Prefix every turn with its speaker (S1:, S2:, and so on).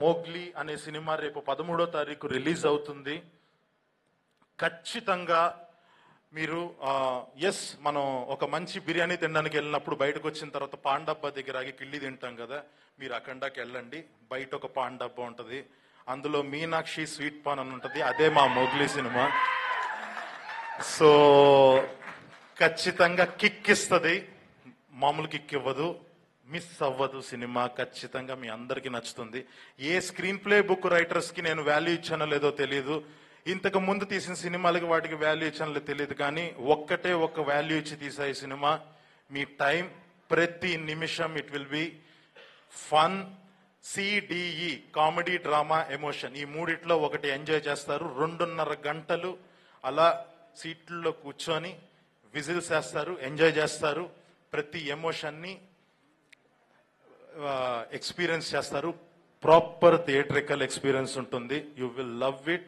S1: Mowgli అనే cinema రేపు 13వ తారీఖు రిలీజ్ అవుతుంది. ఖచ్చితంగా మీరు మనం ఒక మంచి బిర్యానీ తినడానికి వెళ్ళినప్పుడు బయటకు వచ్చిన తర్వాత పాన్ డబ్బా దగ్గర ఆగి కిళ్ళి తింటాం కదా, మీరు అఖండాకి వెళ్ళండి. బయట ఒక పాన్ డబ్బా ఉంటుంది, అందులో మీనాక్షి స్వీట్ పాన్ అని ఉంటుంది, అదే మా మోగ్లీ సినిమా. సో ఖచ్చితంగా కిక్ ఇస్తుంది, మామూలు కిక్ ఇవ్వదు, మిస్ అవ్వదు సినిమా. ఖచ్చితంగా మీ అందరికీ నచ్చుతుంది. ఏ స్క్రీన్ ప్లే బుక్ రైటర్స్ కి నేను వాల్యూ ఇచ్చానో లేదో తెలియదు, ఇంతకు ముందు తీసిన సినిమాలకి వాటికి వాల్యూ ఇచ్చానో లేదో తెలియదు, కానీ ఒక్కటే ఒక వాల్యూ ఇచ్చి తీసా ఈ సినిమా. మీ టైం ప్రతి నిమిషం it will be fun, CDE comedy, drama, emotion, ఈ మూడిట్లో ఒకటి ఎంజాయ్ చేస్తారు. 2.5 గంటలు అలా సీట్లలో కూర్చొని విజిల్స్ వేస్తారు, ఎంజాయ్ చేస్తారు. ప్రతి ఎమోషన్ని ఎక్స్పీరియన్స్ చేస్తారు. ప్రాపర్ థియేట్రికల్ ఎక్స్పీరియన్స్ ఉంటుంది. You will love it.